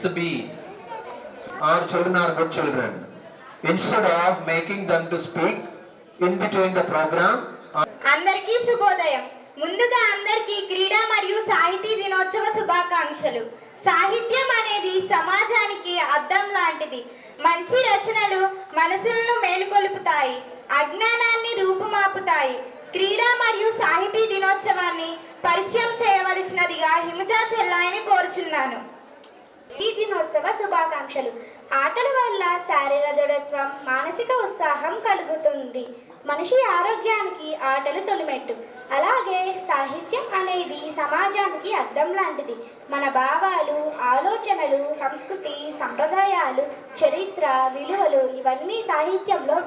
to be, our children are good children. Instead of making them to speak in between the program. అందరికీ శుభోదయం. ముందుగా అందరికీ క్రీడా మరియు సాహితీ దినోత్సవ శుభాకాంక్షలు. సాహిత్యం అనేది సమాజానికి అద్దం లాంటిది. మంచి రచనలు మనసులను మేలుకొలుపుతాయి, అజ్ఞానాన్ని రూపుమాపుతాయి. క్రీడా మరియు సాహితీ దినోత్సవాన్ని పరిచయం చేయవలసినదిగా హిమజా చెల్లాయిని కోరుచున్నాను. ఈ దినోత్సవ శుభాకాంక్షలు. ఆటల వల్ల శారీరక దృఢత్వం, మానసిక ఉత్సాహం కలుగుతుంది. మనిషి ఆరోగ్యానికి ఆటలు తొలిమెట్టు. అలాగే సాహిత్యం అనేది సమాజానికి అద్దం లాంటిది. మన భావాలు, ఆలోచనలు, సంస్కృతి, సంప్రదాయాలు, చరిత్ర, విలువలు ఇవన్నీ సాహిత్యంలో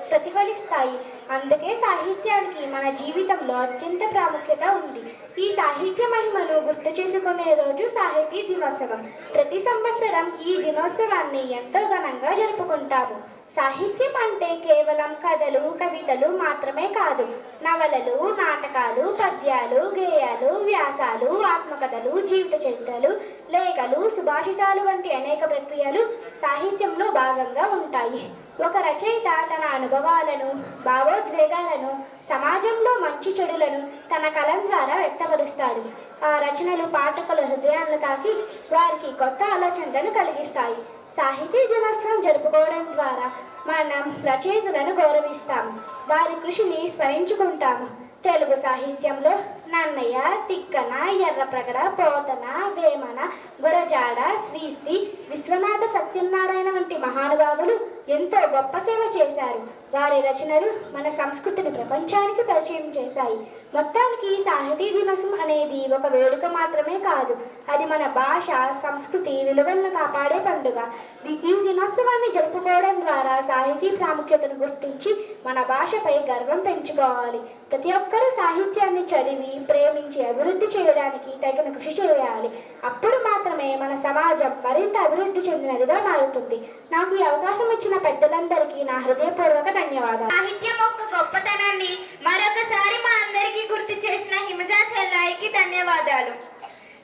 ప్రతిఫలిస్తాయి. అందుకే సాహిత్యానికి మన జీవితంలో అత్యంత ప్రాముఖ్యత ఉంది. ఈ సాహిత్య మహిమను గుర్తు చేసుకునే రోజు సాహితీ దినోత్సవం. ప్రతి సంవత్సరం ఈ దినోత్సవాన్ని ఎంతో ఘనంగా జరుపుకుంటాము. సాహిత్యం అంటే కేవలం కథలు, కవితలు మాత్రమే కాదు. నవలలు, నాటకాలు, పద్యాలు, గేయాలు, వ్యాసాలు, ఆత్మకథలు, జీవిత చరిత్రలు, లేఖలు, సుభాషితాలు వంటి అనేక ప్రక్రియలు సాహిత్యంలో భాగంగా ఉంటాయి. ఒక రచయిత తన అనుభవాలను, భావోద్వేగాలను, సమాజంలో మంచి చెడులను తన కలం ద్వారా వ్యక్తపరుస్తాడు. ఆ రచనలు పాఠకుల హృదయాలను తాకి వారికి కొత్త ఆలోచనలను కలిగిస్తాయి. సాహితీ దినోత్సవం జరుపుకోవడం ద్వారా మనం రచయితలను గౌరవిస్తాము, వారి కృషిని స్మరించుకుంటాము. తెలుగు సాహిత్యంలో నన్నయ్య, తిక్కన, ఎర్రప్రగడ, పోతన, వేమన, గురజాడ, శ్రీశ్రీ, విశ్వనాథ సత్యనారాయణ వంటి మహానుభావులు ఎంతో గొప్ప సేవ చేశారు. వారి రచనలు మన సంస్కృతిని ప్రపంచానికి పరిచయం చేశాయి. మొత్తానికి సాహితీ దినోత్సవం అనేది ఒక వేడుక మాత్రమే కాదు, అది మన భాష, సంస్కృతి, విలువలను కాపాడే పండుగ. ఈ దినోత్సవాన్ని జరుపుకోవడం ద్వారా సాహితీ ప్రాముఖ్యతను గుర్తించి మన భాషపై గర్వం పెంచుకోవాలి. ప్రతి ఒక్కరూ సాహిత్యాన్ని చదివి, ప్రేమించి అభివృద్ధి చేయడానికి తగిన కృషి చేయాలి. అప్పుడు మాత్రమే మన సమాజం మరింత అభివృద్ధి చెందినదిగా మారుతుంది. నాకు ఈ అవకాశం ఇచ్చిన పెద్దలందరికీ నా హృదయపూర్వక ధన్యవాదాలు. సాహిత్యం యొక్క గొప్పతనాన్ని మరొకసారి మా అందరికీ గుర్తు చేసిన హిమజా చెల్లాయికి ధన్యవాదాలు.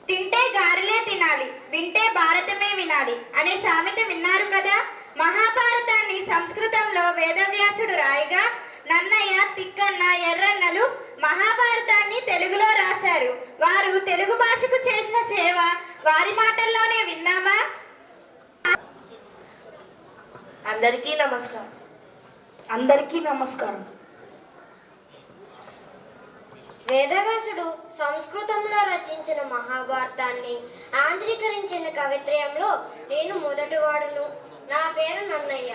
తింటే గారెలే తినాలి, వింటే భారతమే వినాలి అనే సామెత విన్నారు కదా. మహాభారతాన్ని సంస్కృతంలో వేదవ్యాసుడు రాయగా నన్నయ్య, తిక్కన్న, ఎర్రన్నలు మహాభారతాన్ని తెలుగులో రాశారు. వారు తెలుగు భాషకు చేసిన సేవ వారి మాటల్లోనే విన్నామా? అందరికీ నమస్కారం. అందరికీ నమస్కారం. వేదవ్యాసుడు సంస్కృతంలో రచించిన మహాభారతాన్ని ఆంధ్రీకరించిన కవిత్రయంలో నేను మొదటివాడును. నా పేరు నన్నయ్య.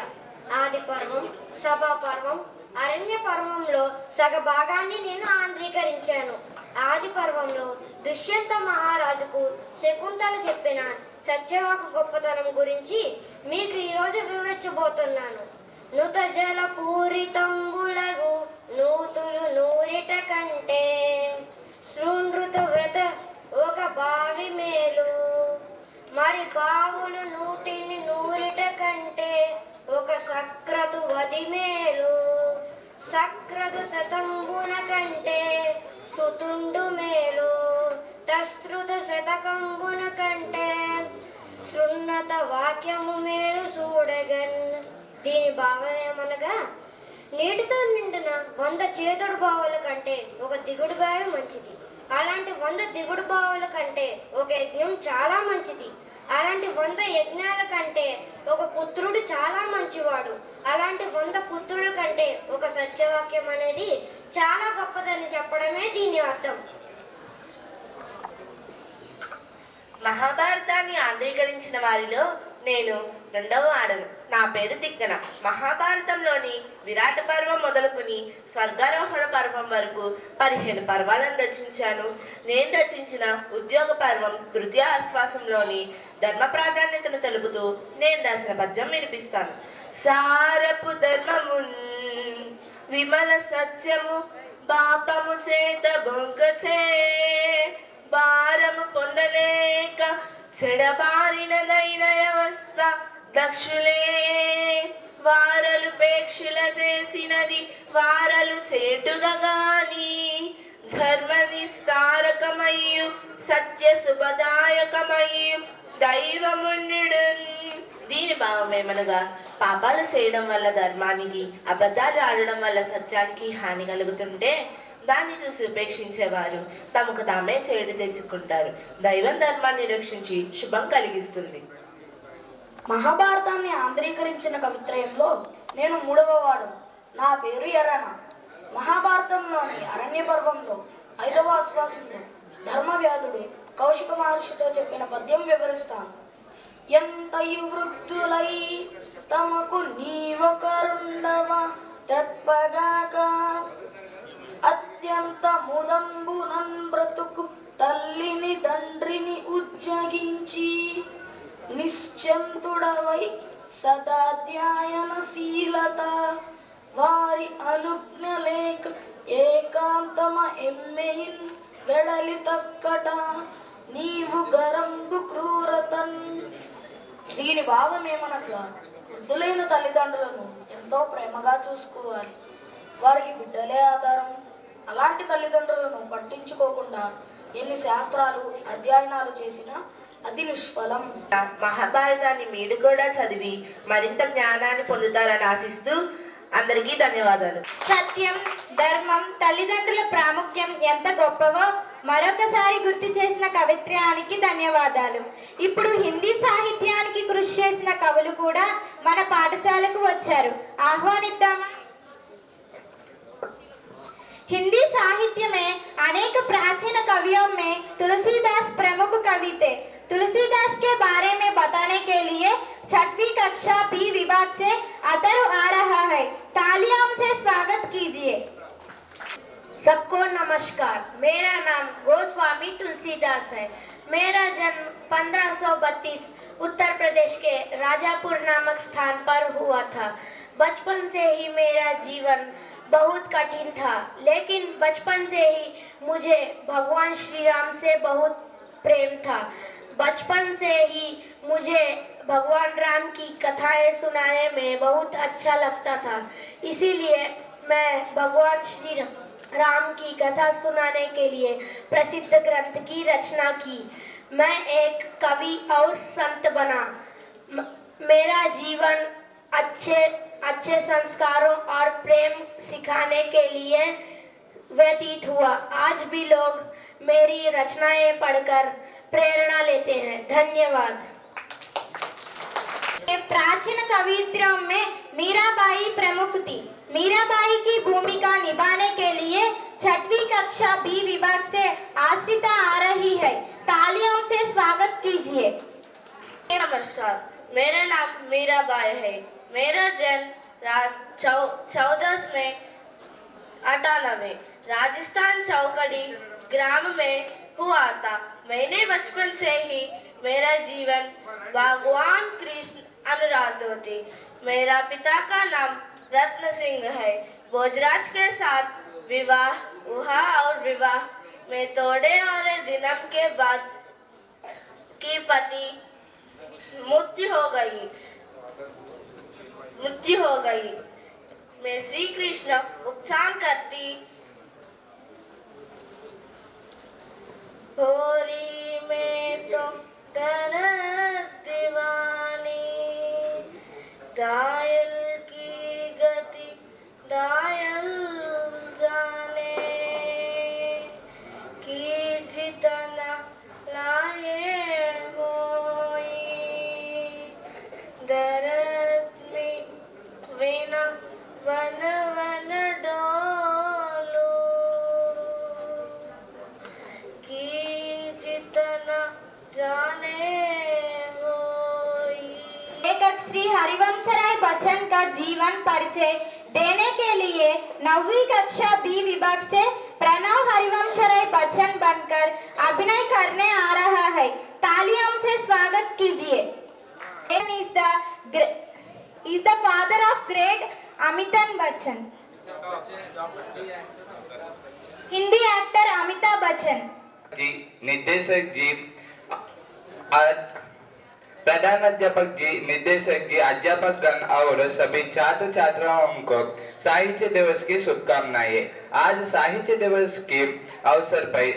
ఆది పర్వం, సభా పర్వం, అరణ్య పర్వంలో సగ భాగాన్ని నేను ఆంధ్రీకరించాను. ఆది పర్వంలో దుష్యంత మహారాజుకు శకుంతల చెప్పిన సత్యవాకు గొప్పతనం గురించి మీకు ఈరోజు వివరించబోతున్నాను. నుత జల పూరితంబులగు నూతులు నూరిట కంటే శృణృత వ్రత ఒక బావి మేలు, మరి బావులు నూటిని నూరిట కంటే ఒక సక్రతు వది మేలు, సక్రతు శతంబున కంటే సుతుండు మేలు, తశ్రుత శతకంబున కంటే శృణ్ణత వాక్యము మేలు చూడగన్. దీని భావం ఏమనగా, నీటితో నిండిన 100 చేతుడు బావుల కంటే ఒక దిగుడు బావి మంచిది. అలాంటి 100 దిగుడు బావుల కంటే ఒక యజ్ఞం చాలా మంచిది. అలాంటి 100 యజ్ఞాల కంటే ఒక పుత్రుడు చాలా మంచివాడు. అలాంటి 100 పుత్రుల కంటే ఒక సత్యవాక్యం అనేది చాలా గొప్పదని చెప్పడమే దీని అర్థం. మహాభారతాన్ని ఆంధ్రీకరించిన వారిలో నేను రెండవ ఆడను. నా పేరు తిక్కన. మహాభారతంలోని విరాట పర్వం మొదలుకుని స్వర్గారోహణ పర్వం వరకు 15 పర్వాలను రచించాను. నేను రచించిన ఉద్యోగ పర్వం తృతీయ ఆశ్వాసంలోని ధర్మ ప్రాధాన్యతను తెలుపుతూ నేను రాసిన పద్యం వినిపిస్తాను. సారపు ధర్మమున్ విమల సత్యము పాపము చేత బొంకచే భారము పొందలేక చెడబారినదైన వ్యవస్థ దక్షులే వారలు పేక్షుల చేసినది వారలు చేటుగా గాని ధర్మ నిస్తారకమయ్యు సత్య శుభదాయకమయ్యు దైవమున్నుడు. దీని భావం ఏమనగా పాపాలు చేయడం వల్ల ధర్మానికి, అబద్ధాలు ఆడడం వల్ల సత్యానికి హాని కలుగుతుంటే దాన్ని చూసి ఉపేక్షించేవారు తమకు తామే చెడు తెచ్చుకుంటారు. దైవం ధర్మాన్ని రక్షించి శుభం కలిగిస్తుంది. మహాభారతాన్ని ఆంధ్రీకరించిన కవిత్రయంలో నేను 3వ వాడు. నా పేరు ఎర్రన. మహాభారతంలోని అరణ్య పర్వంలో 5వ ఆశ్వాసంలో ధర్మవ్యాధుడు కౌశిక మహర్షితో చెప్పిన పద్యం వివరిస్తాను. ఎంతయు వృద్ధులై తమకు నీవొకరుండవ తెప్పగాక, అత్యంత ముదంబునన్ బ్రతుకు తల్లిని తండ్రిని ఉజ్జగించి, నిశ్చంతుడవై సదాధ్యాయనశీలత వారి అనుజ్ఞ లేక ఏకాంతమ ఎమ్మెయిన్ వెడలి తక్కట నీవు గరంబు క్రూరతన్. దీని భావం ఏమనగా వృద్ధులైన తల్లిదండ్రులను ఎంతో ప్రేమగా చూసుకోవాలి. వారికి బిడ్డలే ఆధారం. అలాంటి తల్లిదండ్రులను పట్టించుకోకుండా ఎన్ని శాస్త్రాలు అధ్యయనాలు చేసినా అది నిష్ఫలం. మహాభారతాన్ని మీరు కూడా చదివి మరింత జ్ఞానాన్ని పొందుతారని ఆశిస్తూ అందరికీ ధన్యవాదాలు. సత్యం, ధర్మం, తల్లిదండ్రుల ప్రాముఖ్యం ఎంత గొప్పవో మరొకసారి గుర్తు చేసిన కవిత్రయానికి ధన్యవాదాలు. ఇప్పుడు హిందీ సాహిత్యానికి కృషి చేసిన కవులు కూడా మన పాఠశాలకు వచ్చారు. ఆహ్వానిద్దామా? हिंदी साहित्य में अनेक प्राचीन कवियों में तुलसीदास प्रमुख कवि थे। तुलसीदास के बारे में बताने के लिए 6वीं कक्षा बी विभाग से अतरु आ रहा है। तालियों से स्वागत कीजिए। सबको नमस्कार। मेरा नाम गोस्वामी तुलसीदास है। मेरा जन्म 1532 उत्तर प्रदेश के राजापुर नामक स्थान पर हुआ था। बचपन से ही मेरा जीवन बहुत कठिन था, लेकिन बचपन से ही मुझे भगवान श्री राम से बहुत प्रेम था। बचपन से ही मुझे भगवान राम की कथाएं सुनाने में बहुत अच्छा लगता था। इसीलिए मैं भगवान श्री राम की कथा सुनाने के लिए प्रसिद्ध ग्रंथ की रचना की। मैं एक कवि और संत बना। मेरा जीवन अच्छे संस्कारों और प्रेम सिखाने के लिए व्यतीत हुआ। आज भी लोग मेरी रचनाएं पढ़कर प्रेरणा लेते हैं। धन्यवाद। प्राचीन कवित्रों में मीराबाई प्रमुख थी। मीराबाई की भूमिका निभाने के लिए 6वीं कक्षा बी विभाग से आश्रिता आ रही है। तालियों से स्वागत कीजिए। नमस्कार, मेरा नाम मीराबाई है। मेरा जन्म 14 में 98 राजस्थान चौकड़ी ग्राम में हुआ था। मैंने बचपन से ही मेरा जीवन भगवान कृष्ण अनुराध थी। मेरा पिता का नाम रत्न सिंह है। भोजराज के साथ विवाह हुआ और विवाह में थोड़े और दिनों के बाद की पति मृत्यु हो गई। मैं श्री कृष्ण उपचार करती होरी में तो दर्द दीवानी, डायल की गति डायल जाने की जितना लाए होई, दर्द में वीणा वन वन डोलो की जितना जाने होई। लेखक श्री हरिवंशराय बच्चन का जीवन परिचय देने के लिए 9वीं कक्षा बी विभाग से प्रणव हरिवंशराय बच्चन बनकर अभिनय करने आ रहा है। तालियों से स्वागत कीजिए। is the father of great Amitabh Bachchan. Hindi actor Amitabh Bachchan ji, निर्देशक जी, प्रधान अध्यापक जी, निर्देशक जी, अध्यापक गण और सभी छात्र छात्राओं को साहित्य दिवस की शुभकामनाएं। आज साहित्य दिवस के अवसर पर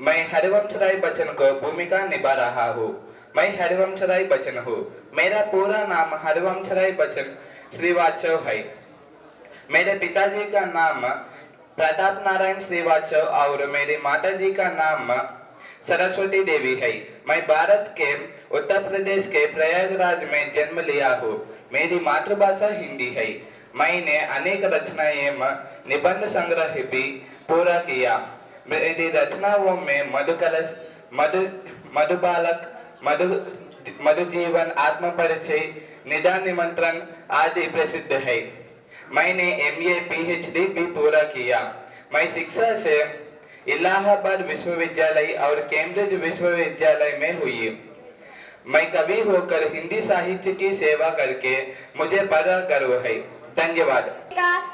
मैं हरिवंशराय बच्चन को भूमिका निभा रहा हूँ। मैं हरिवंश राय बच्चन हूँ। मेरा पूरा नाम हरिवंश राय बच्चन श्रीवास्तव है। मेरे पिताजी का नाम प्रताप नारायण श्रीवास्तव और मेरी माताजी का नाम सरस्वती देवी है। मैं भारत के उत्तर प्रदेश के प्रयागराज में जन्म लिया हूँ। मेरी मातृभाषा हिंदी है। मैंने अनेक रचनाएं निबंध संग्रह भी पूरा किया। मेरी रचनाओं में मधुकलश, मधुबालक, मधुजीवन, आत्मपरिचय, निदान निमंत्रण आदि प्रसिद्ध है। मैंने MA PhD भी पूरा किया। मैं शिक्षा से इलाहाबाद विश्वविद्यालय और कैम्ब्रिज विश्वविद्यालय में हुई। मैं कवि होकर हिंदी साहित्य की सेवा करके मुझे बड़ा गर्व है। धन्यवाद।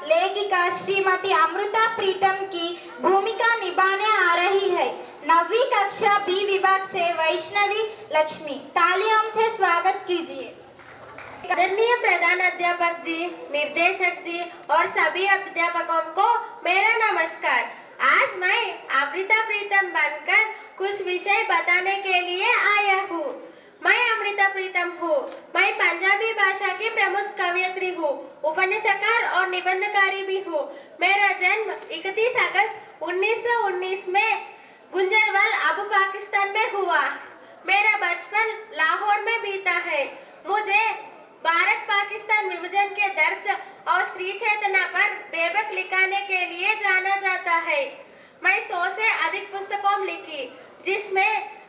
लेखिका श्रीमती अमृता प्रीतम की भूमिका निभाने आ रही है 9वीं कक्षा B विभाग से वैष्णवी लक्ष्मी। तालियों से स्वागत कीजिए। आदरणीय प्रधान अध्यापक जी, निर्देशक जी और सभी अध्यापकों को मेरा नमस्कार। आज मैं अमृता प्रीतम बनकर कुछ विषय बताने के लिए आया हूँ। मैं अमृता प्रीतम हूँ। मैं पंजाबी भाषा की प्रमुख कवयित्री हूँ, उपन्यासकार और निबंधकारी भी हूँ। मेरा जन्म 31 अगस्त 1919 में गुजरावाल अब पाकिस्तान में हुआ। मेरा बचपन लाहौर में बीता है। मुझे भारत पाकिस्तान विभाजन के दर्द और स्त्री चेतना पर बेबक लिखाने के लिए जाना जाता है। मैं 100 से अधिक पुस्तकों लिखी, जिसमें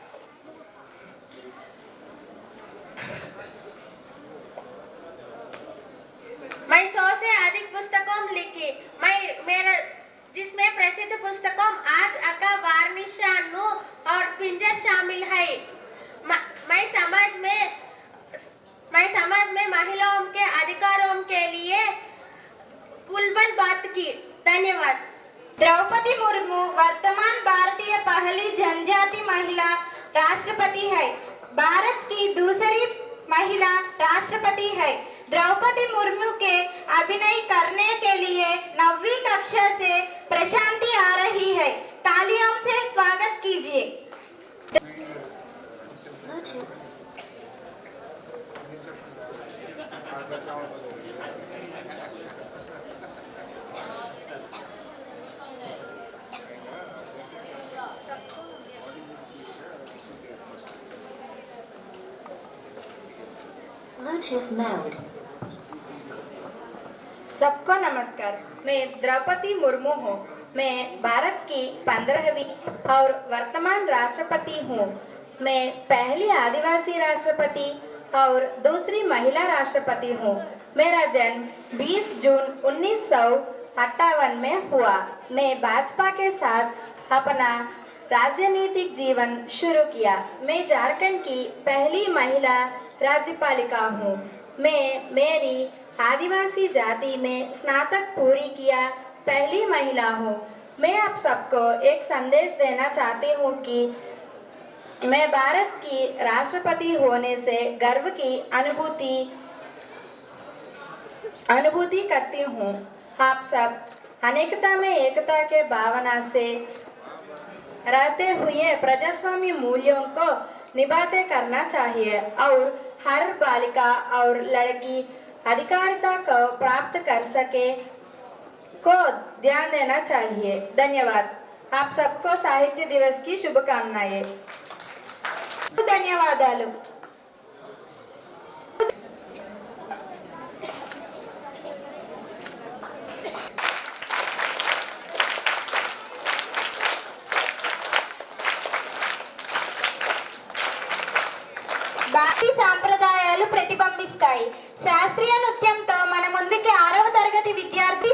प्रसिद्ध पुस्तकों आज अका वार्निशानु और पिंजर शामिल है। मैं समाज में महिलाओं के अधिकारों के लिए कुलबल बात की। धन्यवाद। द्रौपदी मुर्मू वर्तमान भारतीय पहली जनजाति महिला राष्ट्रपति है। भारत की दूसरी महिला राष्ट्रपति है। द्रौपदी मुर्मू के अभिनय करने के लिए 9वीं कक्षा से प्रशांति आ रही है। तालियों से स्वागत कीजिए। Bluetooth mode. सबको नमस्कार। मैं द्रौपदी मुर्मू हूँ। मैं भारत की 15वीं और वर्तमान राष्ट्रपति हूँ। मैं पहली आदिवासी राष्ट्रपति और दूसरी महिला राष्ट्रपति हूँ। मेरा जन्म 20 जून 1958 में हुआ। मैं भाजपा के साथ अपना राजनीतिक जीवन शुरू किया। मैं झारखंड की पहली महिला राज्यपालिका हूँ। मैं मेरी आदिवासी जाति में स्नातक पूरी किया पहली महिला हूँ। मैं आप सबको एक संदेश देना चाहती हूँ कि मैं भारत की राष्ट्रपति होने से गर्व की अनुभूति करती हूँ। आप सब अनेकता में एकता के भावना से रहते हुए प्रजास्वाम्य मूल्यों को निभाते करना चाहिए और हर बालिका और लड़की अधिकारिता को प्राप्त कर सके को ध्यान देना चाहिए। धन्यवाद। आप सबको साहित्य दिवस की शुभकामनाएं। धन्यवादालु। భారతీ సాంప్రదాయాలు ప్రతిబింబిస్తాయి. శాస్త్రీయ నృత్యంతో మన ముందుకి 6వ తరగతి విద్యార్థి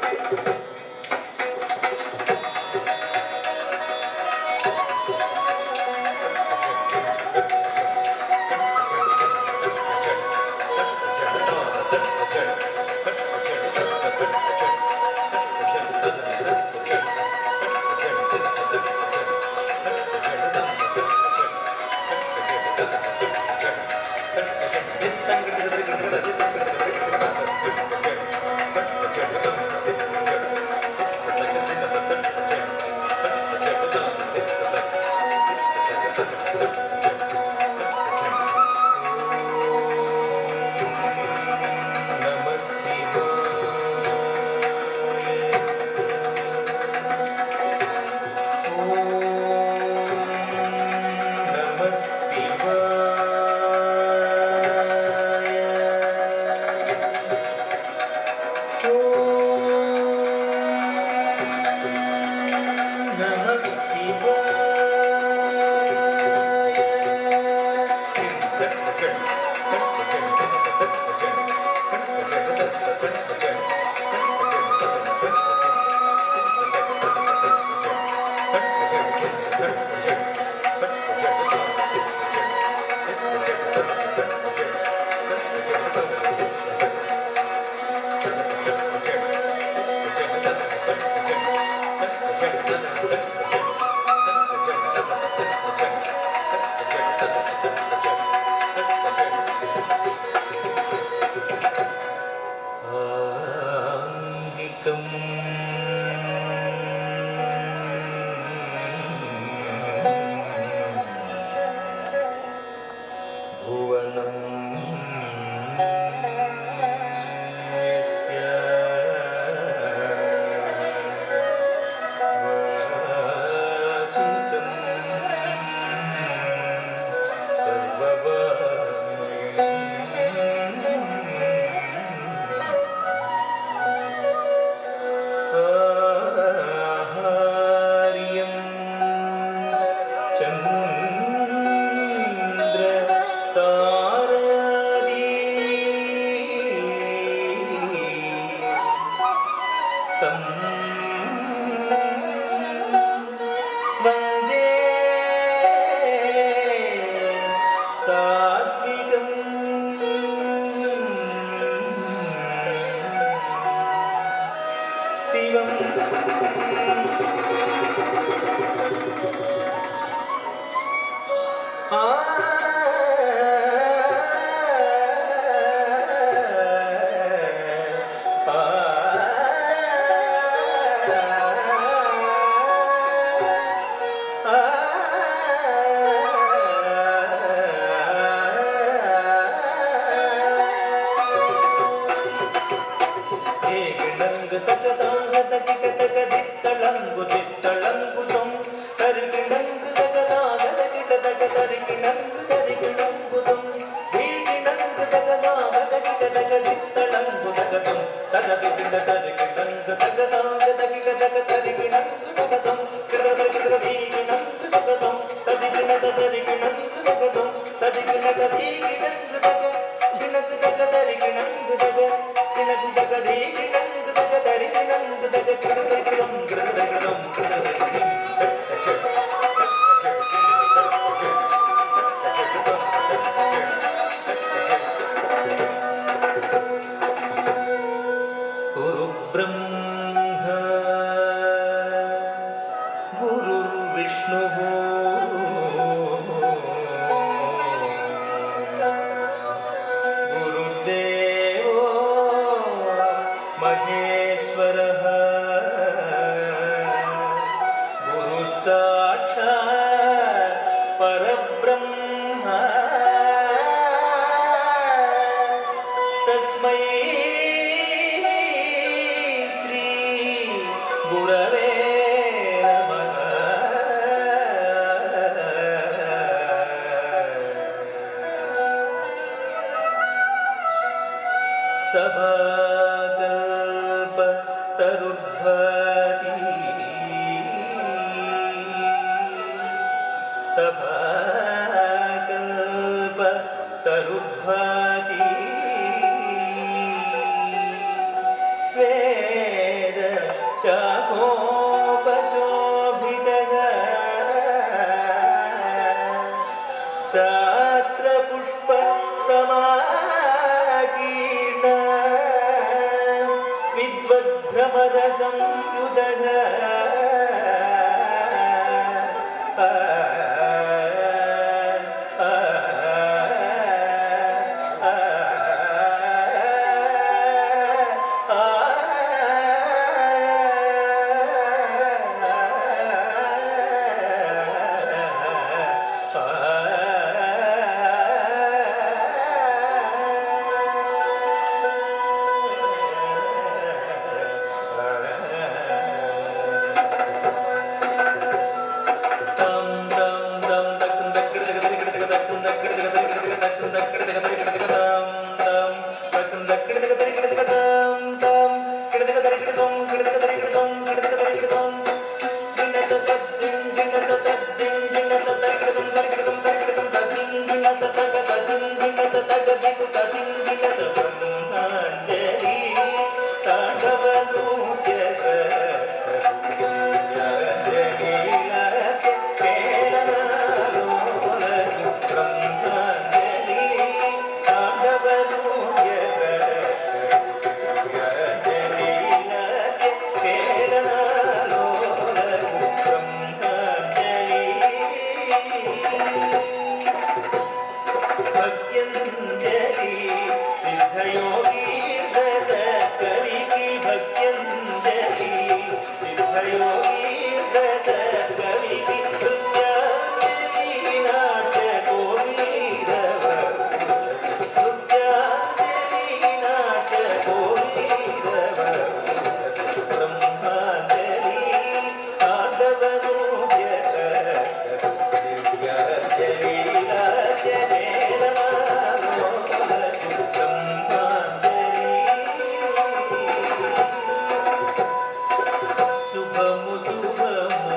శుభము శుభము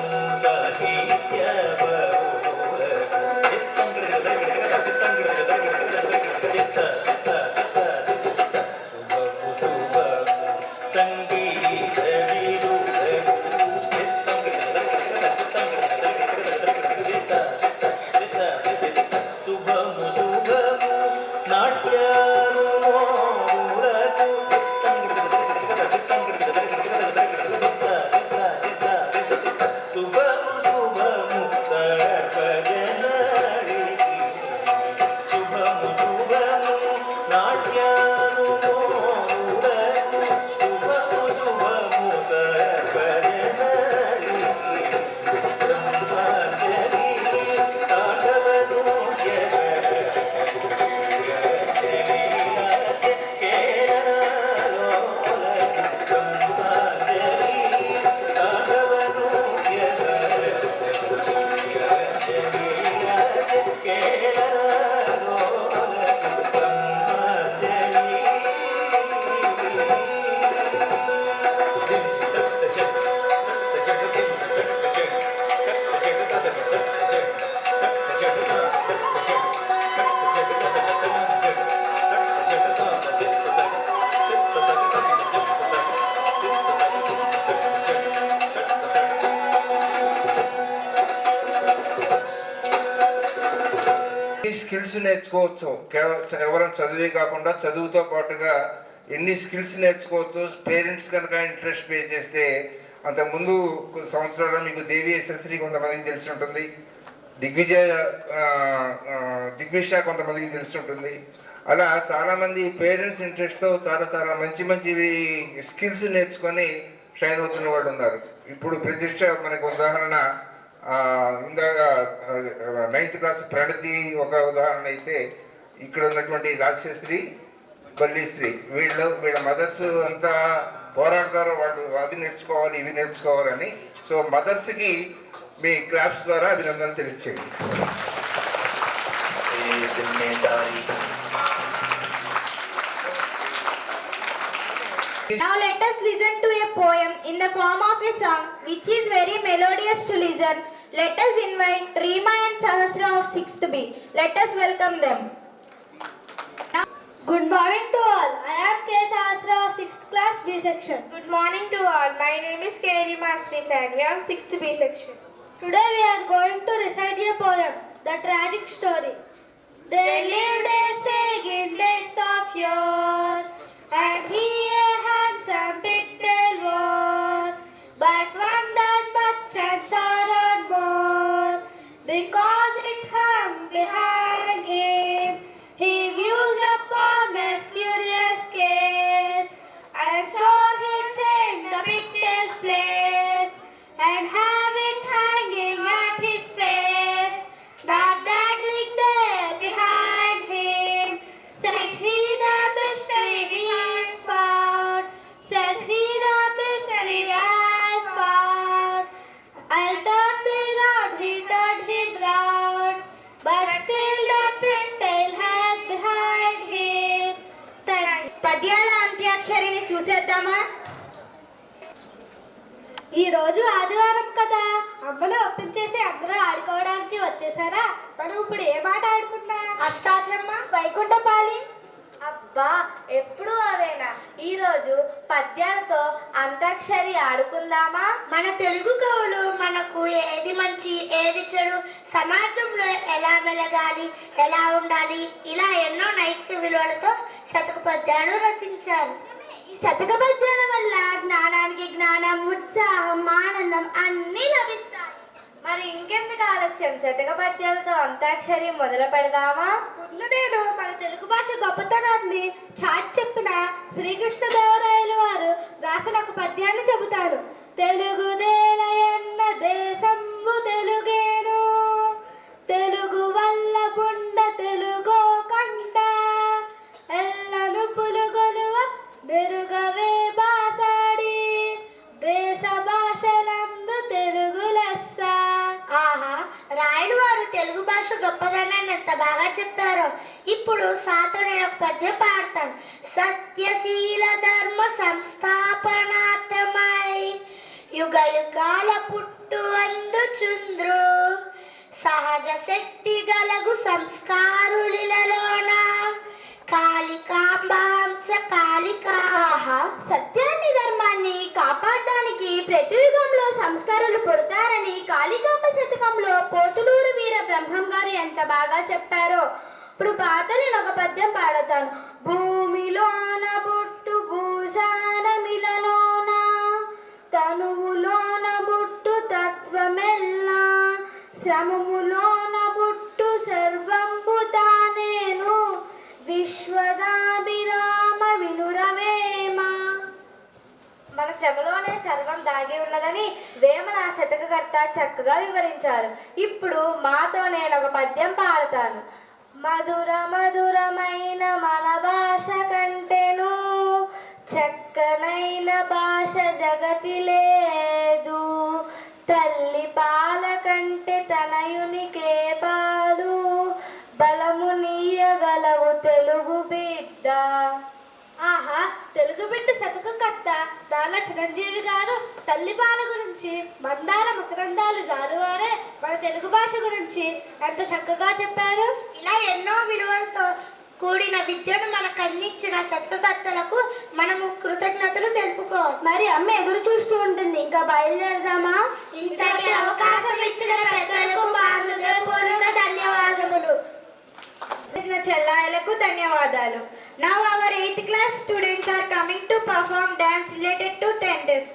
ఎన్ని స్కిల్స్ నేర్చుకోవచ్చు, కేవలం చదివే కాకుండా చదువుతో పాటుగా ఎన్ని స్కిల్స్ నేర్చుకోవచ్చు. పేరెంట్స్ కనుక ఇంట్రెస్ట్ పే చేస్తే, అంతకుముందు సంవత్సరాల్లో మీకు దేవి యశస్వి కొంతమందికి తెలిసి ఉంటుంది, దిగ్విజయ కొంతమందికి తెలిసి ఉంటుంది. అలా చాలామంది పేరెంట్స్ ఇంట్రెస్ట్తో చాలా చాలా మంచి మంచివి స్కిల్స్ నేర్చుకొని షైన్ అవుతున్న వాళ్ళు ఉన్నారు. ఇప్పుడు ప్రతిష్ట మనకు ఉదాహరణ, ఇందాక 9th క్లాస్ ప్రణతి ఒక ఉదాహరణ అయితే, ఇక్కడ ఉన్నటువంటి రాజశ్రీ, బల్లీశ్రీ, వీళ్ళ మదర్స్ అంతా పోరాడతారో వాళ్ళు అవి నేర్చుకోవాలి ఇవి నేర్చుకోవాలని. సో మదర్స్కి మీ క్లాప్స్ ద్వారా అభినందనలు తెలియచేయండి. Now let us listen to a poem in the form of a song which is very melodious to listen. Let us invite Reema and Sahasra of 6th B. Let us welcome them. Good morning to all. I am K. Sahasra of 6th class B section. Good morning to all. My name is Keri Mastri and we are 6th B section. Today we are going to recite a poem, The Tragic Story. There lived a sage in days of yore, and he a handsome pigtail wore, but one that much and sorrowed more, because it hung behind him. He mused upon this curious case, and so he changed the pigtail's place, and have it hanging at his face, not dangling there behind him. Says he the mystery he found, says he the mystery I found. I'll turn me round, he turned him round, but still the pigtail hung behind him. పద్యాల అంత్యాక్షరిని చూసేద్దామా? ఈ రోజు ఆదివారం కదా, అమ్మను ఒప్పించేసి అందరూ ఆడుకోవడానికి వచ్చేసారా? మనం ఇప్పుడు ఏ మాట ఆడుకుందాం? అష్టాచమ్మ, వైకుంఠపాలి. అబ్బా ఎప్పుడు అవేనా? ఈరోజు పద్యాలతో అంతాక్షరి ఆడుకుందామా? మన తెలుగు కవులు మనకు ఏది మంచి ఏది చెడు, సమాజంలో ఎలా మెలగాలి ఎలా ఉండాలి, ఇలా ఎన్నో నైతిక విలువలతో శతక పద్యాలు రచించారు. ఈ శతక పద్యాల వల్ల జ్ఞానానికి జ్ఞానం, ఉత్సాహం, ఆనందం అన్నీ లభిస్తాయి. మరి ఇంకెందుకు ఆలస్యం, శతక పద్యాలతో అంతాక్షరి మొదలు పెడదామా? ముందు నేను మన తెలుగు భాష గొప్పతనాన్ని చాటి చెప్పిన శ్రీకృష్ణదేవరాయలు వారు రాసిన ఒక పద్యాన్ని చెబుతారు. తెలుగుదేలయన్న దేశంబు తెలుగేను, తెలుగు వల్ల బుండ తెలుగో కంట, ఎల్లను పులుగొలువ నెరుగవే బాసాడి, దేశ భాషలందు తెలుగు లెస్స. ఆహా, రాయలు వారు తెలుగు భాష గొప్పదనాన్ని ఎంత బాగా చెప్పారో. ఇప్పుడు సాతో నేను ఒక పద్యం పాడతాను. సత్యశీల ధర్మ సంస్థాపనార్థమై యుగ యుగాల పుట్టు అందుచుంద్రు, సహజ శక్తి గలగు సంస్కారులిలలోన కాళికాంబాంస కాళికాహ. సత్యాన్ని ధర్మాన్ని కాపాడడానికి ప్రతి యుగంలో సంస్కారాలు పుడతారని కాళికాంబ శతకంలో పోతులూరు వీర బ్రహ్మం గారు ఎంత బాగా చెప్పారో. ఇప్పుడు పాత నేను ఒక పద్యం పాడతాను. భూమిలోన బుట్టు భూషానమిలలోన, తనువులోన బుట్టు తత్వమెల్లా, శ్రమములోన బుట్టు సర్వంబు తానేను, విశ్వదాభిరామ వినురవేమ. మన శ్రమలోనే సర్వం దాగి ఉన్నదని వేమన శతకకర్త చక్కగా వివరించారు. ఇప్పుడు మాతో నేను ఒక పద్యం పాడతాను. మధుర మధురమైన మన భాష కంటేను చక్కనైన భాష జగతి లేదు, తల్లి పాల కంటే తనయునికే పాలు, బలము నీయగలవు తెలుగు బిడ్డ. ఆహా, తెలుగు బిడ్డ శతకకర్త దాల చిరంజీవి గారు తల్లిపాల గురించి, మందార మకరందాలు జాలువారే మన తెలుగు భాష గురించి ఎంత చక్కగా చెప్పారు. ఇలా ఎన్నో విలువలతో కూడిన విద్యను మనకు అందించిన శతకకర్తలకు మనము కృతజ్ఞతలు తెలుపుకోవాలి. మరి అమ్మ ఎదురు చూస్తూ ఉంటుంది, ఇంకా బయలుదేరదామా? ఇంతటి అవకాశం ఇచ్చిన పెద్దలకు మా హృదయపూర్వక ధన్యవాదములు. పెద్దలకు ధన్యవాదాలు. Now our 8th class students are coming to perform dance related to 10 days.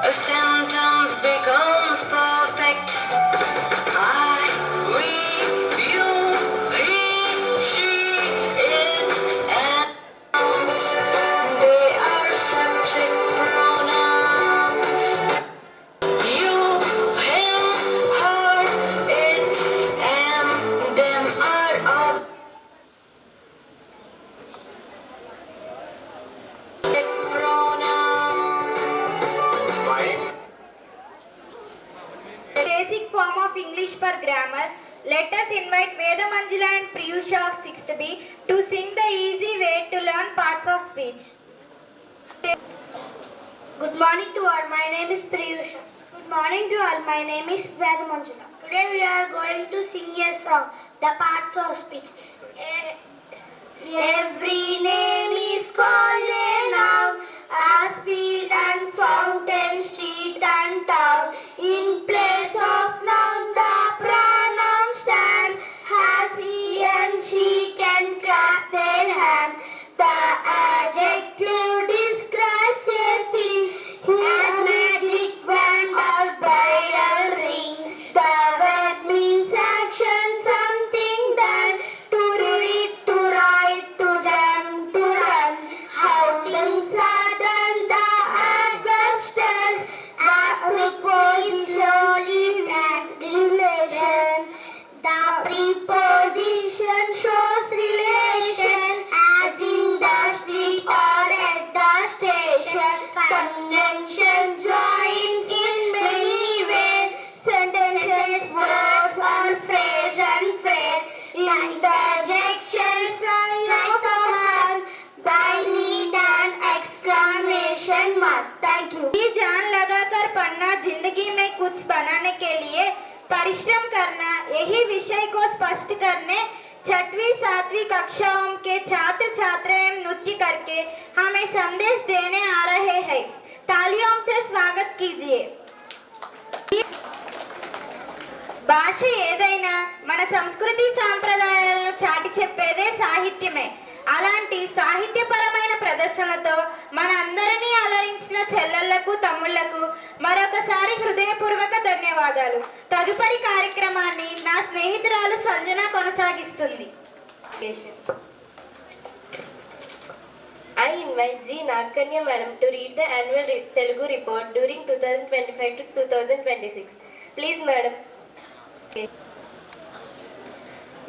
A sentence becomes perfect. I, we, you, he, she, it, and they are subject pronouns. You, him, her, it, and them are object pronouns. Basic form of English for grammar. Let us invite Veda Manjula and Priyusha of 6th B to sing the easy way to learn parts of speech. Good morning to all. My name is Priyusha. Good morning to all. My name is Veda Manjula. Today we are going to sing a song, The Parts of Speech. Every name is called a noun, as field and fountain, street and town. In place of noun, the pronoun stands, as he and she can clap their hands. The adjective describes a thing, as magic wand or bridal ring. The verb means action, something done, to read, to write, to jump, to run. How things are done, the adverb stands, as preposition and relation. The preposition shows relation, as in the street or at the station. Conjunctions joins in many ways, sentences, words, or phrase and phrase. Interjections rise upon by need and exclamation mark. Thank you. ये जान लगाकर पढ़ना, जिंदगी में कुछ बनाने के लिए परिश्रम करना, यही विषय को स्पष्ट करने 6वीं 7वीं कक्षाओं के छात्र छात्राएं नृत्य करके हमें संदेश देने आ रहे हैं. तालियों से स्वागत कीजिए. భాష ఏదైనా మన సంస్కృతి సాంప్రదాయాలను చాటి చెప్పేదే సాహిత్యమే. అలాంటి సాహిత్యపరమైన ప్రదర్శనతో మన అందరినీ అలరించిన చెల్లెళ్లకు తమ్ముళ్లకు మరొకసారి హృదయపూర్వక ధన్యవాదాలు. తదుపరి కార్యక్రమాన్ని నా స్నేహితురాలు సంజన కొనసాగిస్తుంది. I invite G. Nagkanya Madam to read the annual Telugu report during 2025 to 2026. Please, Madam.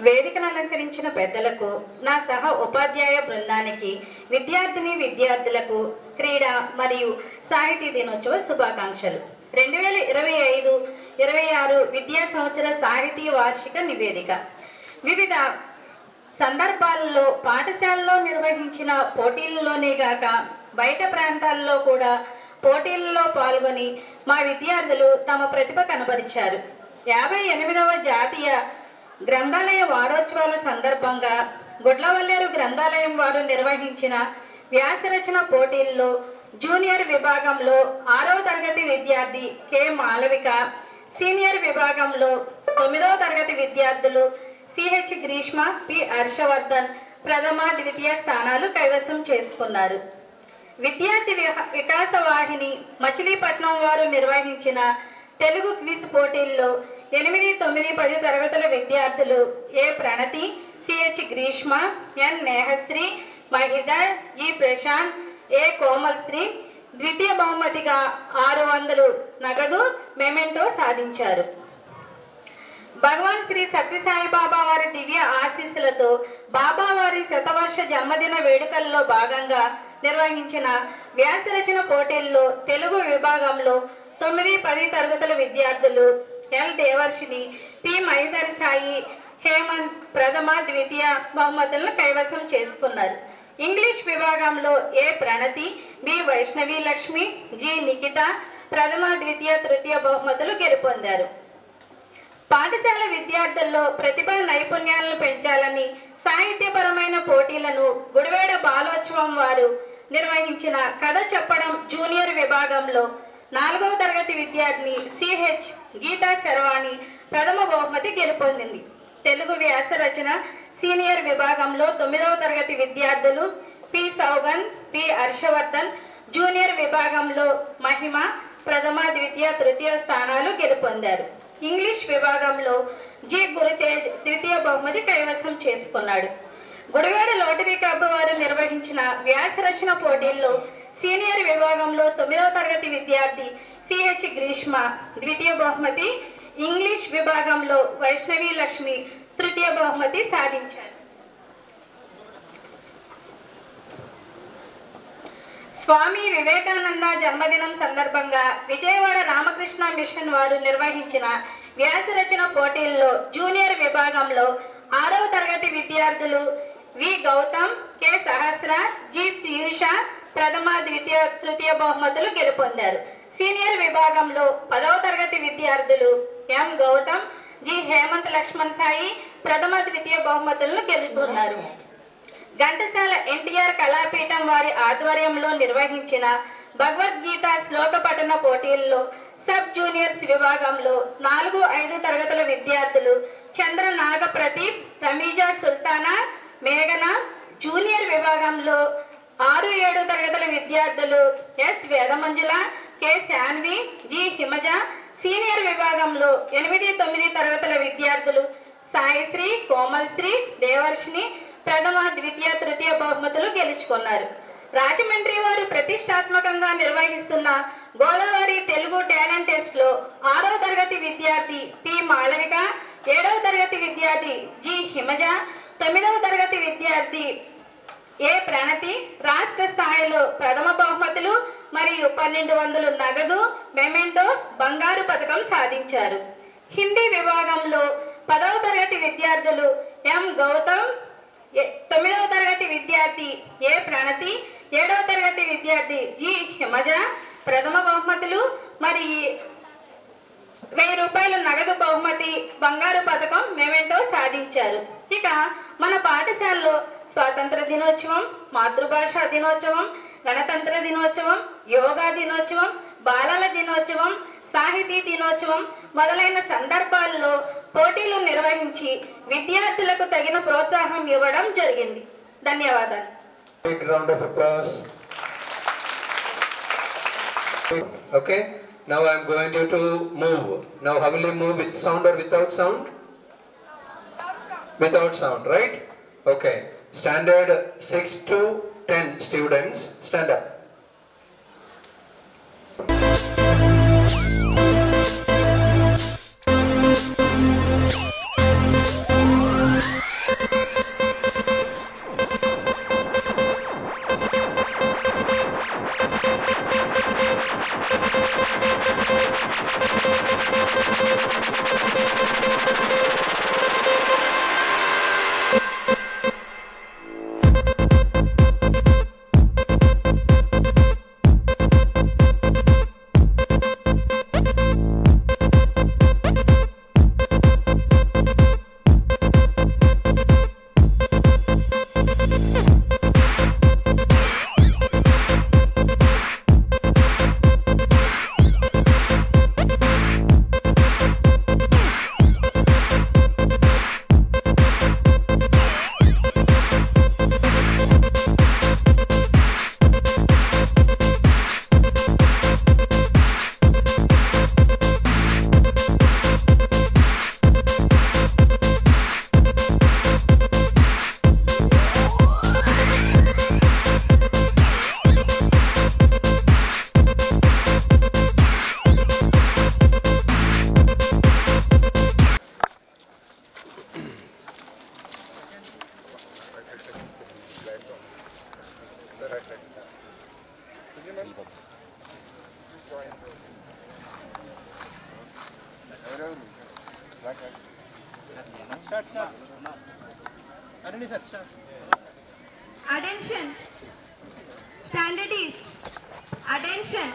వేదికను అలంకరించిన పెద్దలకు, నా సహ ఉపాధ్యాయ బృందానికి, విద్యార్థులకు క్రీడా మరియు సాహితీ దినోత్సవ శుభాకాంక్షలు. 2025-26 విద్యా సంవత్సర సాహితీ వార్షిక నివేదిక. వివిధ సందర్భాల్లో పాఠశాలలో నిర్వహించిన పోటీలలోనే గాక బయట ప్రాంతాల్లో కూడా పోటీలలో పాల్గొని మా విద్యార్థులు తమ ప్రతిభ కనబరిచారు. 58వ జాతీయ గ్రంథాలయ వారోత్సవాల సందర్భంగా గుడ్లవల్లేరు గ్రంథాలయం వారు నిర్వహించిన వ్యాసరచన పోటీల్లో జూనియర్ విభాగంలో 6వ తరగతి విద్యార్థి కె మాలవిక, సీనియర్ విభాగంలో 9వ తరగతి విద్యార్థులు సిహెచ్ గ్రీష్మ, పి హర్షవర్ధన్ ప్రథమ ద్వితీయ స్థానాలు కైవసం చేసుకున్నారు. విద్యార్థి వికాస వాహిని మచిలీపట్నం వారు నిర్వహించిన తెలుగు క్విజ్ పోటీల్లో 8, 9, 10 తరగతుల విద్యార్థులు ఏ ప్రణతి, సిహెచ్ గ్రీష్మ, ఎన్ నేహశ్రీ, మహిదర్, జి ప్రశాంత్, ఏ కోమల్శ్రీ ద్వితీయ బహుమతిగా 600 నగదు మెమెంటో సాధించారు. భగవాన్ శ్రీ సత్యసాయి బాబా వారి దివ్య ఆశీస్సులతో బాబావారి శతవర్ష జన్మదిన వేడుకల్లో భాగంగా నిర్వహించిన వ్యాసరచన పోటీల్లో తెలుగు విభాగంలో 9, 10 తరగతుల విద్యార్థులు ఎల్ దేవర్షిని, పి మహిదర్ సాయి, హేమంత్ ప్రథమ ద్వితీయ బహుమతులను కైవసం చేసుకున్నారు. ఇంగ్లీష్ విభాగంలో ఏ ప్రణతి, బి వైష్ణవి లక్ష్మి, జి నిఖిత ప్రథమ ద్వితీయ తృతీయ బహుమతులు గెలుపొందారు. పాఠశాల విద్యార్థుల్లో ప్రతిభా నైపుణ్యాలను పెంచాలని సాహిత్యపరమైన పోటీలను గుడివేడ బాలోత్సవం వారు నిర్వహించిన కథ చెప్పడం జూనియర్ విభాగంలో 4వ తరగతి విద్యార్థిని సిహెచ్ గీతా శర్వాణి ప్రథమ బహుమతి గెలుపొందింది. తెలుగు వ్యాస రచన సీనియర్ విభాగంలో 9వ తరగతి విద్యార్థులు పి సౌగన్, పి హర్షవర్ధన్, జూనియర్ విభాగంలో మహిమ ప్రథమ ద్వితీయ తృతీయ స్థానాలు గెలుపొందారు. ఇంగ్లీష్ విభాగంలో జి గురుతేజ్ ద్వితీయ బహుమతి కైవసం చేసుకున్నాడు. గుడివాడ లోటరీ క్లబ్ వారు నిర్వహించిన వ్యాస రచన పోటీల్లో సీనియర్ విభాగంలో 9వ తరగతి విద్యార్థి సిహెచ్ గ్రీష్మ ద్వితీయ బహుమతి, ఇంగ్లీష్ విభాగంలో వైష్ణవి లక్ష్మి తృతీయ బహుమతి సాధించారు. స్వామి వివేకానంద జన్మదినం సందర్భంగా విజయవాడ రామకృష్ణ మిషన్ వారు నిర్వహించిన వ్యాస రచన పోటీల్లో జూనియర్ విభాగంలో 6వ తరగతి విద్యార్థులు వి గౌతమ్, కె సహస్ర, జి పీయూష ప్రథమ ద్వితీయ తృతీయ బహుమతులు గెలుపొందారు. సీనియర్ విభాగంలో 10వ తరగతి విద్యార్థులు ఎం గౌతమ్, జి హేమంత్ లక్ష్మణ్ సాయి ప్రథమ ద్వితీయ బహుమతులను గెలుపొన్నారు. ఘంటసాల ఎన్టీఆర్ కళాపీఠం వారి ఆధ్వర్యంలో నిర్వహించిన భగవద్గీత శ్లోక పఠన పోటీల్లో సబ్ జూనియర్స్ విభాగంలో 4, 5 తరగతుల విద్యార్థులు చంద్ర నాగ ప్రదీప్, రమీజా సుల్తానా, మేఘన, జూనియర్ విభాగంలో 6, 7 తరగతుల విద్యార్థులు S Vedamanjula, K Sanvi, G Himaja, senior విభాగంలో 8, 9 తరగతుల విద్యార్థులు సాయిశ్రీ, కోమల్శ్రీ, దేవర్షిని ప్రథమ ద్వితీయ తృతీయ బహుమతులు గెలుచుకున్నారు. రాజమండ్రి వారు ప్రతిష్టాత్మకంగా నిర్వహిస్తున్న గోదావరి తెలుగు టాలెంట్ టెస్ట్ లో 6వ తరగతి విద్యార్థి పి మాళవిక, 7వ తరగతి విద్యార్థి జి హిమజ, 9వ తరగతి విద్యార్థి ఏ ప్రణతి రాష్ట్ర స్థాయిలో ప్రథమ బహుమతులు మరియు 1200 నగదు, మెమెంటో, బంగారు పథకం సాధించారు. హిందీ విభాగంలో 10వ తరగతి విద్యార్థులు ఎం గౌతమ్, 9వ తరగతి విద్యార్థి ఏ ప్రణతి, 7వ తరగతి విద్యార్థి జి హిమజ ప్రథమ బహుమతులు మరియు 1000 రూపాయల నగదు బహుమతి, బంగారు పథకం, మెమెంటో సాధించారు. ఇక మన పాఠశాలలో స్వాతంత్ర దినోత్సవం, మాతృభాషా దినోత్సవం, గణతంత్ర దినోత్సవం, యోగా దినోత్సవం, బాలల దినోత్సవం, సాహితీ దినోత్సవం మొదలైన సందర్భాల్లో పోటీలు నిర్వహించి విద్యార్థులకు తగిన ప్రోత్సాహం ఇవ్వడం జరిగింది. ధన్యవాదాలు. Big round of applause. Okay, now I am going to move. Now how will you move, with sound or without sound? Without sound, right? Okay. Standard 6 to 10 students, stand up. Attention. Standardies. Attention.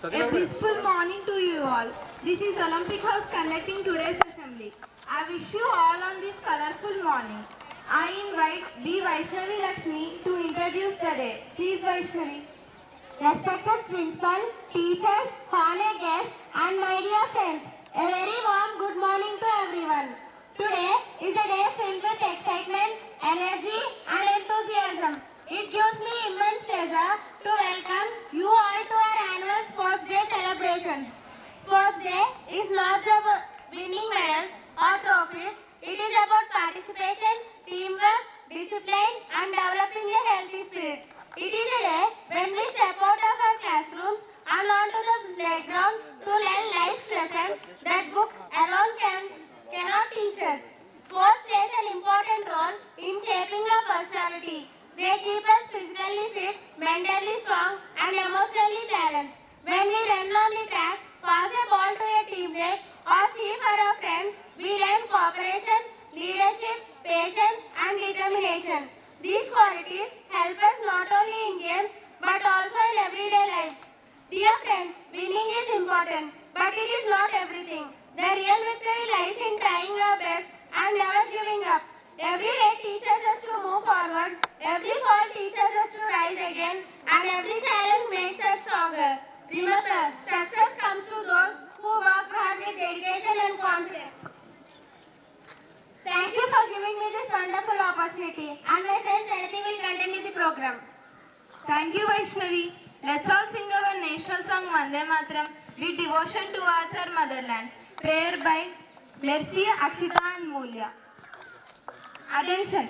A blissful morning to you all. This is Olympic House conducting today's assembly. I wish you all on this colorful morning. I invite B. Vaishnavi Lakshmi to introduce the day. Please Vaishnavi. Respected principal, teachers, honored guests, and my dear friends, a very warm good morning to everyone. Today is a day filled with excitement, energy, and enthusiasm. It gives me immense pleasure to welcome you all to our annual Sports Day celebrations. Sports Day is not about winning medals or trophies. It is about participation, teamwork, discipline, and developing a healthy spirit. It is a day when we step out of our classrooms and onto the playground to learn life's lessons that book alone cannot teach us. Sports plays an important role in shaping our personality. They keep us physically fit, mentally strong, and emotionally balanced. When we run on the track, pass a ball to a teammate, or cheer for our friends, we learn cooperation, leadership, patience, and determination. These qualities help us not only in games but also in everyday lives. Dear friends, winning is important, but it is not everything. The real victory lies in trying our best and never giving up. Every day teaches us to move forward, every fall teaches us to rise again, and every challenge makes us stronger. Remember, success comes to those who work hard with dedication and confidence. Thank you for giving me this wonderful opportunity, and my friend Pranati will continue the program. Thank you Vaishnavi. Let's all sing our national song Vande Mataram with devotion towards our motherland. Prayer by Mercy, Akshita and Mulya. Attention.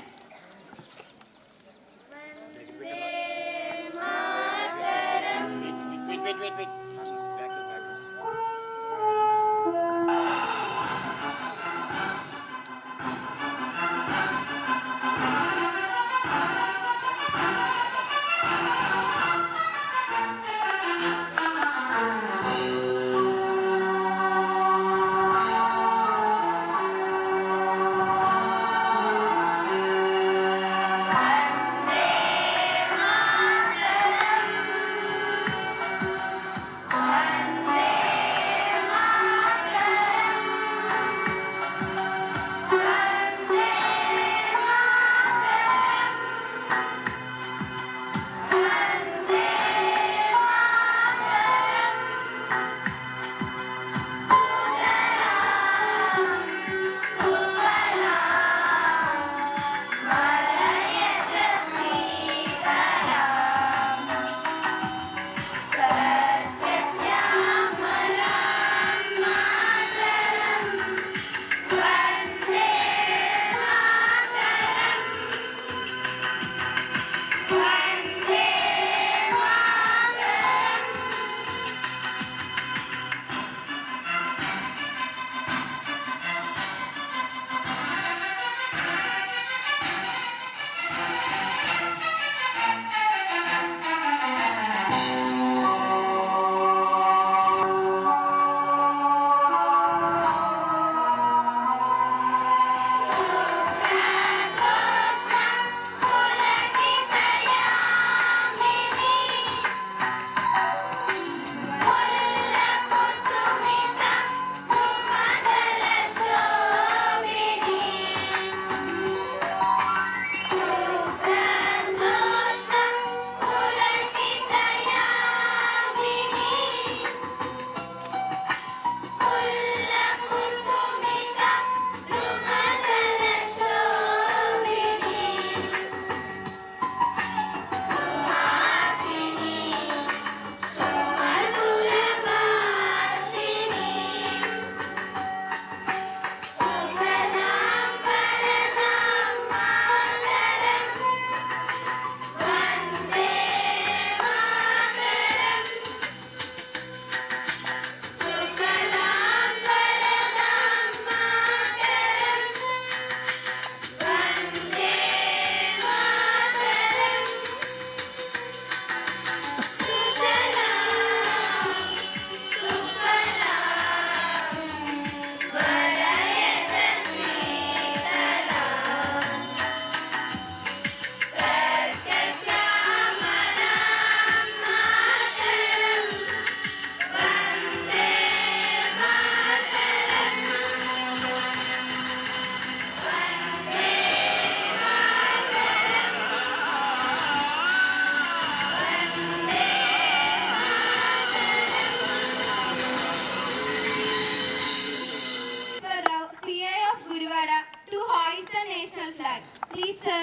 to hoist the national flag. Please, sir.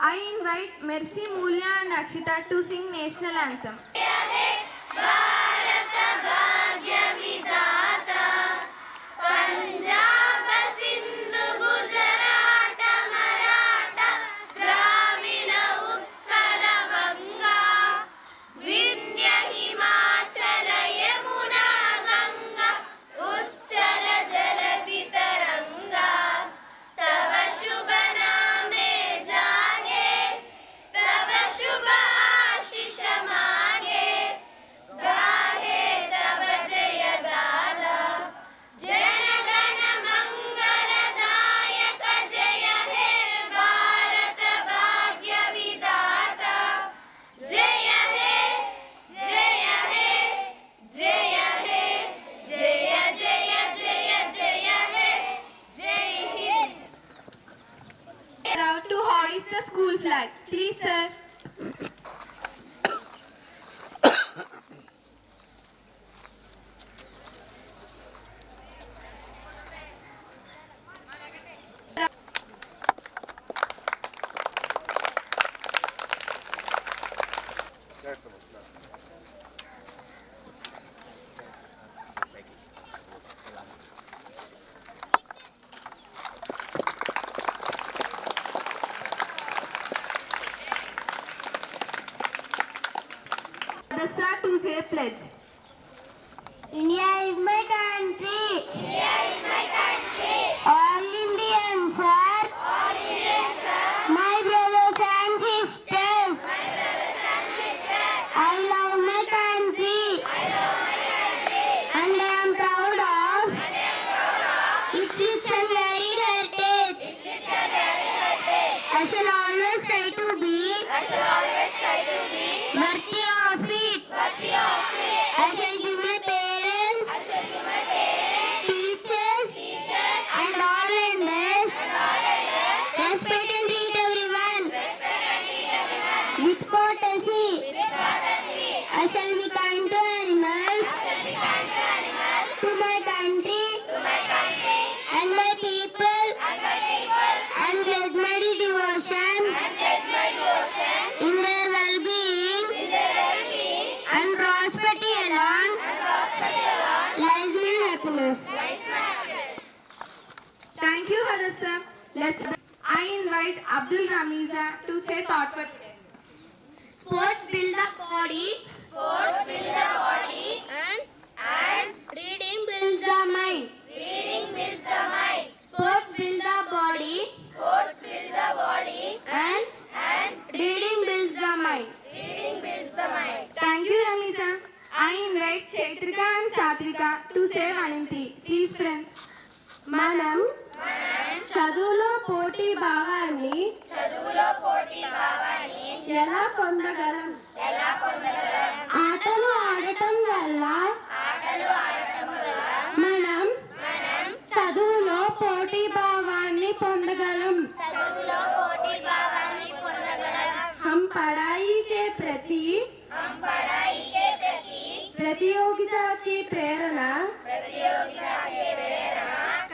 I invite Mercy, Mulya and Akshita to sing national anthem. Punjab Sindhu గుజరాట Maratha ద్రావిడ ఉత్కల వంగ వింధ్య హిమాచల యమునా గంగ ఉచ్చల జలధి తరంగ తవ శుభ నామే జాగే తవ శుభ ఆశిష మాగే గాహే తవ జయ గాథా జనగణ మంగళదాయక జయ హే భారత భాగ్య విధాత జయ హే జయ హే జయ హే జయ జయ జయ జయ హే జై Hind. Proud to hoist the school flag. Please, sir. Adasa to say pledge. India is my country. India is my country. All Indians are. All Indians are. My brothers and sisters. My brothers and sisters. I love my country. I love my country. And I am proud of. And I am proud of. Its rich and varied heritage. Its rich and varied heritage. I shall always try to be. I shall always try to be. Worthy of it. Worthy of it. I shall give my parents. I shall give my parents. Teachers. Teachers. And all elders. And all elders. Respect and treat everyone. Respect and treat everyone. With courtesy. With courtesy. I shall be kind to animals. I shall be kind to animals. To my country. To my country. And my people. And my people. And pledge my devotion. And pledge my devotion. In their well-being. In their well-being. And prosperity alone. And prosperity alone. Lies my happiness. Lies my happiness. Thank you, Hadassa. I invite Abdul Ramiza to say thought for today. Sports build the body. Sports build the body. And reading builds the mind. Reading builds the mind. Sports build the body. Sports build the body. And reading builds the mind. Reading builds the mind. Thank you, Ramiza. I invite Chaitrika and Satvika to say 1 in 3. Please, friends. మనం చదువులో పోటీ భావాన్ని ఎలా పొందగలం? ఆటలు ఆడటం వల్ల మనం చదువులో పోటీ భావాన్ని పొందగలం. हम पढ़ाई के प्रति प्रतियोगिता की प्रेरणा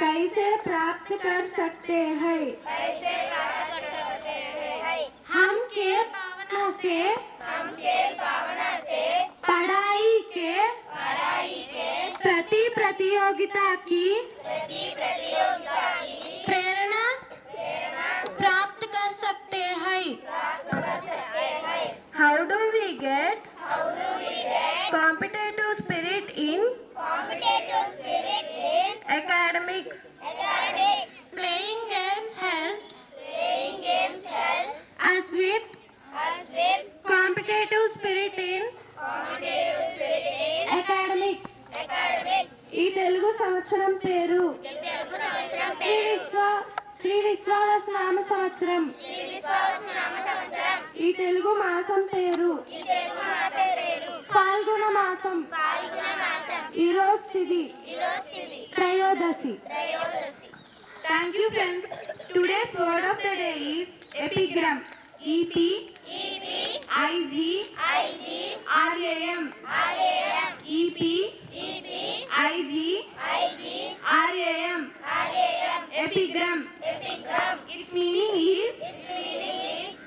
कैसे प्राप्त कर सकते हैं? हम खेल भावना से पढ़ाई के प्रति प्रतियोगिता की प्रेरणा प्राप्त कर सकते हैं. How do we get competitive spirit in academics? Playing games helps us with competitive spirit in academics. ఈ తెలుగు సంవత్సరం పేరు శ్రీ విశ్వావస నామ సంవత్సరం. ఈ తెలుగు మాసం పేరు ఫాల్గుణ మాసం. ఈరోజు తిథి త్రయోదశి. Thank you, friends. Today's word of the day is epigram. E-P-I-G-R-A-M. E-P-I-G-R-A-M. Epigram. Its meaning is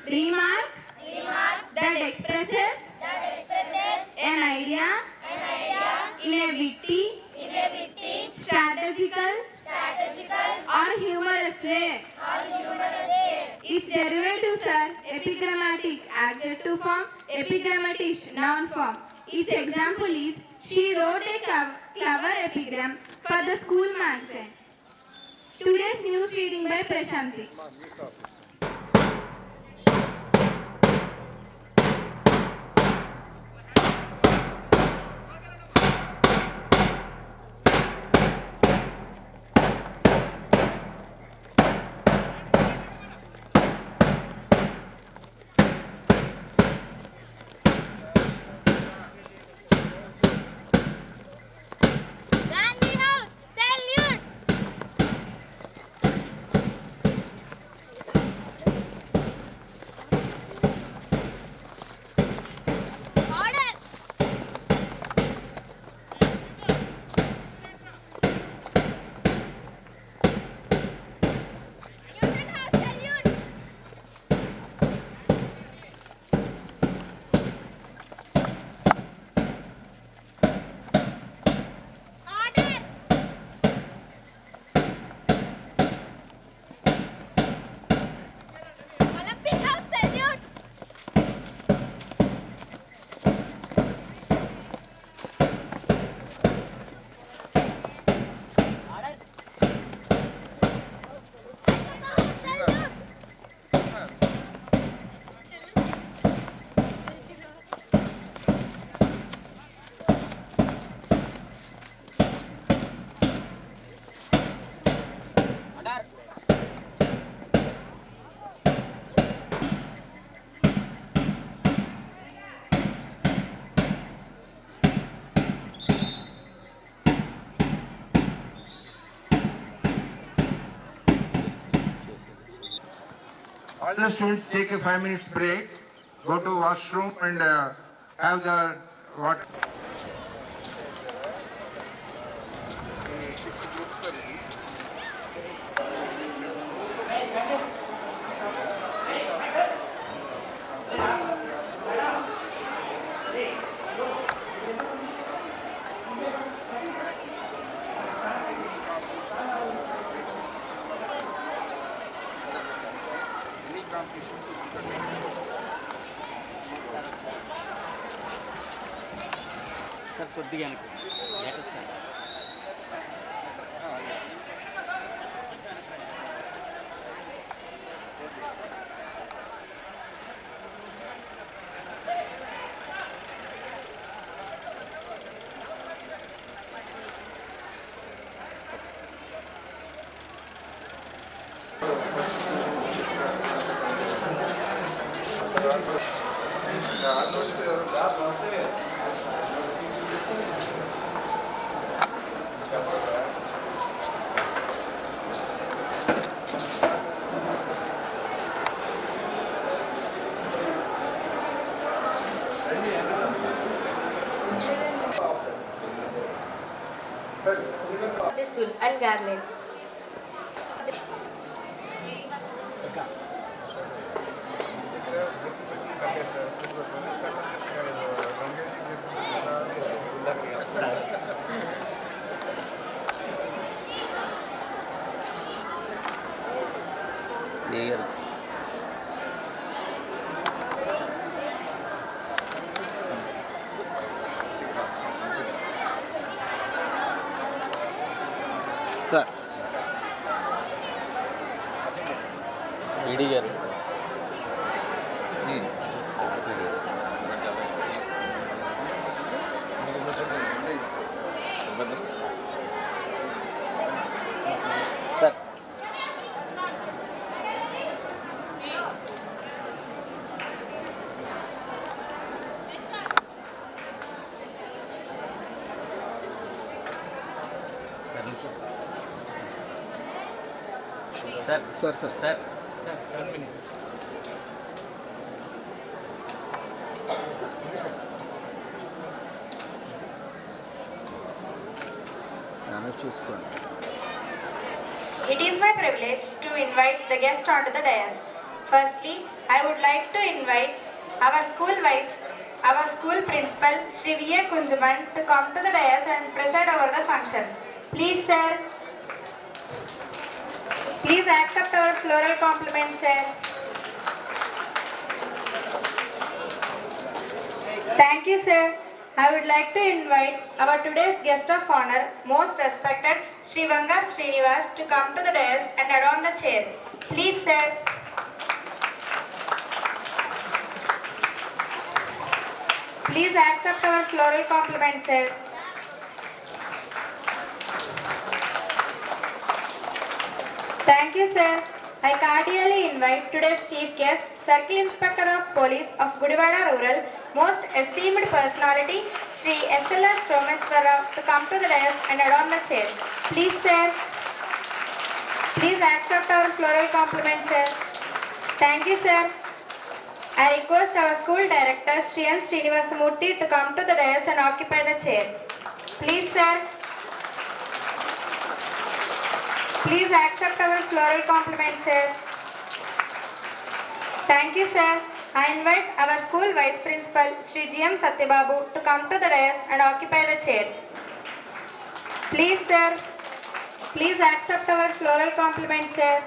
remark that expresses an idea in a witty, strategical, or humorous way. Its derivatives are epigrammatic adjective form, epigrammatish noun form. Its example is, she wrote a clever epigram for the school magazine. Today's news reading by Prashanti. Gandhi House, salute! Order! Newton House, salute! Order! Olympic House, salute! Ashoka House, salute! All the students take a 5 minutes break, go to washroom and have the water. The school and garland. Sir ED గారు sir sir sir sir sir sir sir చూసుకోండి. It is my privilege to invite the guest onto the dais. Firstly, I would like to invite our school principal, Shri V.A. Kunjaman, to come to the dais and preside over the function. Please, sir. Please accept our floral compliments, sir. Thank you, sir. I would like to invite our today's guest of honor, most respected Sri Vanga Srinivas, to come to the dais and adorn the chair. Please, sir. Please accept our floral compliments, sir. Thank you, sir. I cordially invite today's chief guest, Circle Inspector of Police of Gudivada Rural, most esteemed personality, Sri S.L.S. Romeswara, to come to the dais and adorn the chair. Please, sir. Please accept our floral compliment, sir. Thank you, sir. I request our school director, Sri N. Srinivasamurthy, to come to the dais and occupy the chair. Please, sir. Please accept our floral compliment, sir. Thank you, sir. I invite our school vice principal, Sri G.M. Satyababu, to come to the dais and occupy the chair. Please, sir. Please accept our floral compliment, sir.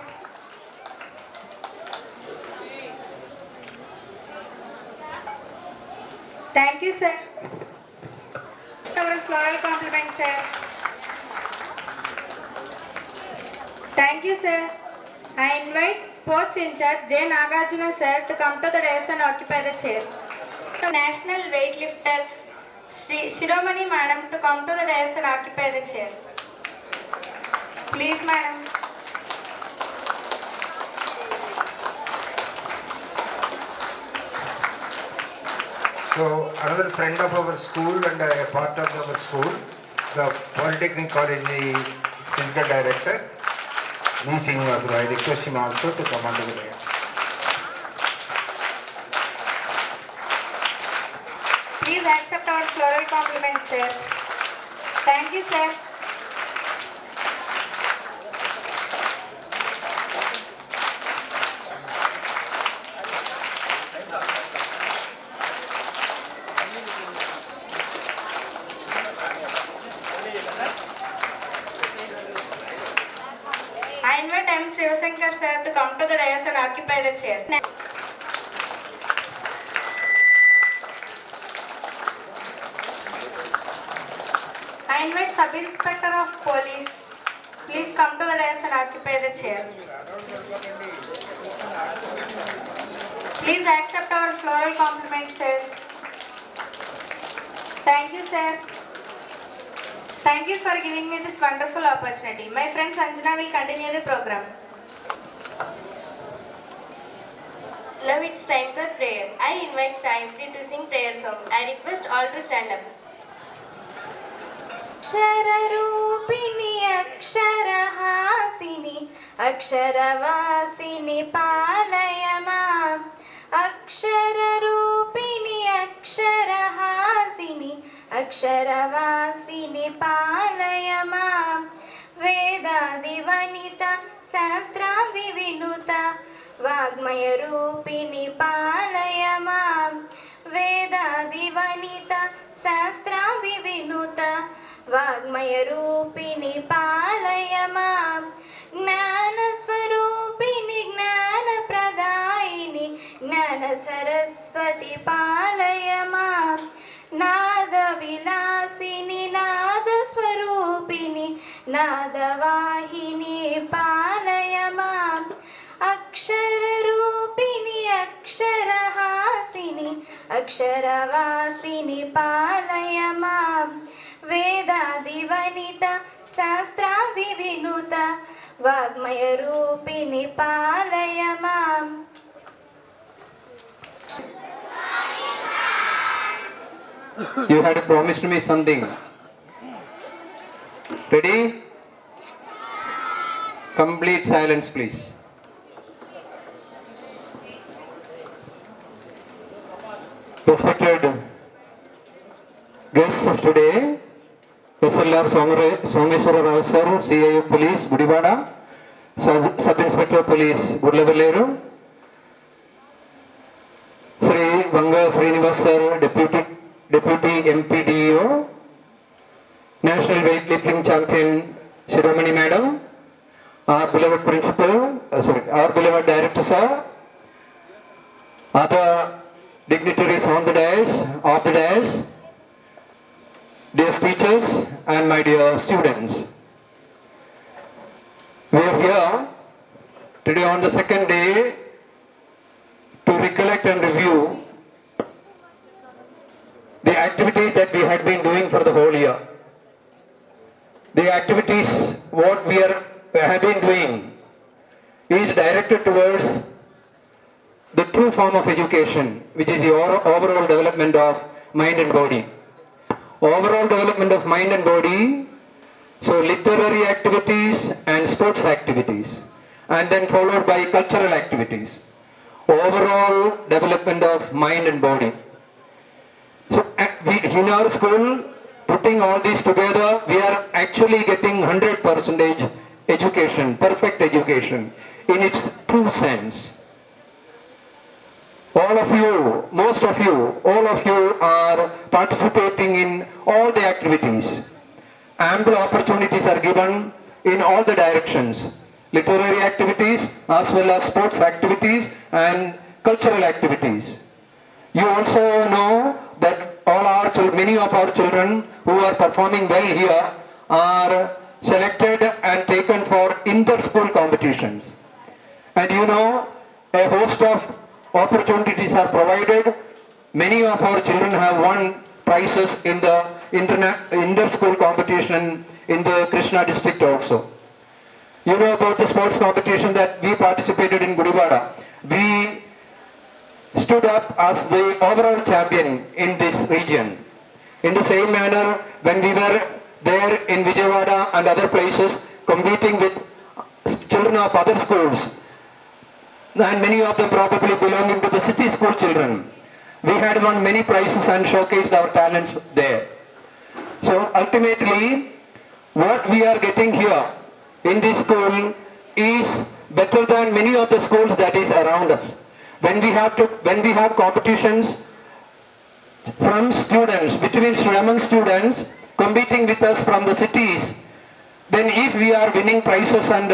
Thank you, sir. Our floral compliment, sir. Thank you, sir. I invite sports in charge J. Nagarjuna, sir, to come to the dais and occupy the chair. National weightlifter Sri Shiromani madam to come to the dais and occupy the chair. Please, madam. So another friend of our school and a part of our school, the Polytechnic College Physical Director, V. Srinivasarao. I request him also to come onto the dais. Please accept our floral compliment, sir. Thank you, sir. I invite M. Shivasankar, sir, to come to the dais and occupy the chair. I invite Sub-Inspector of Police. Please come to the dais and occupy the chair. Please accept our floral compliment, sir. Thank you, sir. Thank you for giving me this wonderful opportunity. My friend Sanjana will continue the program. Now it's time for prayer. I invite Saistri to sing prayer song. I request all to stand up. అక్షరరూపిణి అక్షరహాసిని అక్షరవాసిని పాలయమా అక్షరరూపిణి అక్షరహాసిని అక్షరవాసిని పాలయమా Vedadri వనిత శాస్త్రాది వినుత వాగ్మయ రూపిణి పాలయమా వేదాది వనిత శాస్త్రాది వినుత వాగ్మయ రూపిణి పాలయమా జ్ఞాన స్వరూపిణి జ్ఞాన ప్రదాయిని జ్ఞాన సరస్వతి పాలయమా నాద విలాసిని నాద స్వరూపిణి నాదవాహిని పాలయమా అక్షర రూపిణి అక్షరహాసిని అక్షరవాసిని పాలయమా వేదాది వనిత శాస్త్రాది వినుత వాగ్మయ రూపిణి పాలయమా You had promised me something. Ready? Complete silence, please. Respected guests of today, SLR Someswara Rao sir, CIO Police, Gudivada, Sub-Inspector Police, Gudlavaleru, Sri Vanga Srinivas sir, Deputy MPDO, National Weightlifting Champion Shiromani Madam, our beloved our beloved Director sir, other dignitaries on the dais, off the dais, dear teachers and my dear students. We are here today on the second day to recollect and review the activities that we had been doing for the whole year. The activities what we have been doing is directed towards the true form of education, which is the overall development of mind and body. Overall development of mind and body, so literary activities and sports activities, and then followed by cultural activities. Overall development of mind and body. So in our school, putting all these together, we are actually getting 100% education, perfect education in its true sense. All of you, most of you, all of you are participating in all the activities. Ample opportunities are given in all the directions. Literary activities as well as sports activities and cultural activities. You also know that many of our children who are performing well here are selected and taken for inter-school competitions. And you know, a host of opportunities are provided. Many of our children have won prizes in the inter-school competition in the Krishna district also. You know about the sports competition that we participated in Gudivada. We stood up as the overall champion in this region. In the same manner, when we were there in Vijayawada and other places competing with children of other schools, and many of them probably belonging to the city school children, we had won many prizes and showcased our talents there. So ultimately, what we are getting here in this school is better than many of the schools that is around us. When we have competitions from students, among students competing with us from the cities, then if we are winning prizes and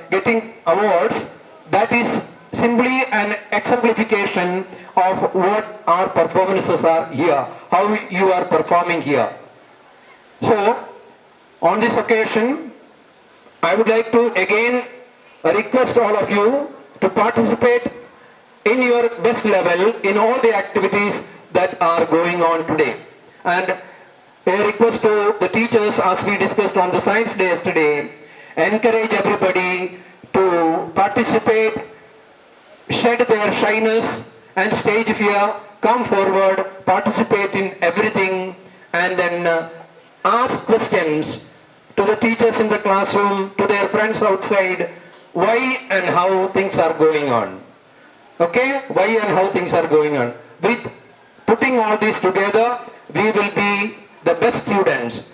getting awards, that is simply an exemplification of what our performances are here, how you are performing here. So, on this occasion, I would like to again request all of you to participate in your best level in all the activities that are going on today. And a request to the teachers, as we discussed on the science day yesterday, encourage everybody to participate, shed their shyness and stage fear, come forward, participate in everything, and then ask questions to the teachers in the classroom, to their friends outside, why and how things are going on. Okay? Why and how things are going on. With putting all this together, we will be the best students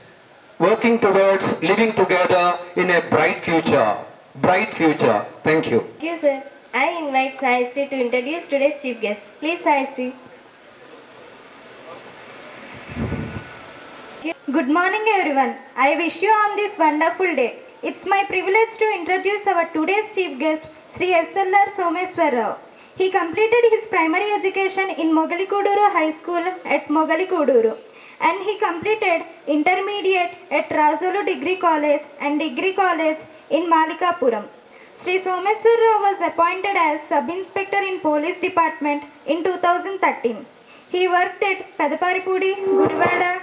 working towards living together in a bright future. Bright future. Thank you. Thank you, sir. I invite Sahistri to introduce today's chief guest. Please, Sahistri. Good morning everyone. I wish you on this wonderful day. It's my privilege to introduce our today's chief guest, Sri SLR Someswara Rao. He completed his primary education in Mogalikuduru High School at Mogalikuduru, and he completed intermediate at Razolu Degree College and Degree College in Malikapuram. Sri Someswara Rao was appointed as Sub-Inspector in Police Department in 2013. He worked at Pedaparipudi, Gudivada,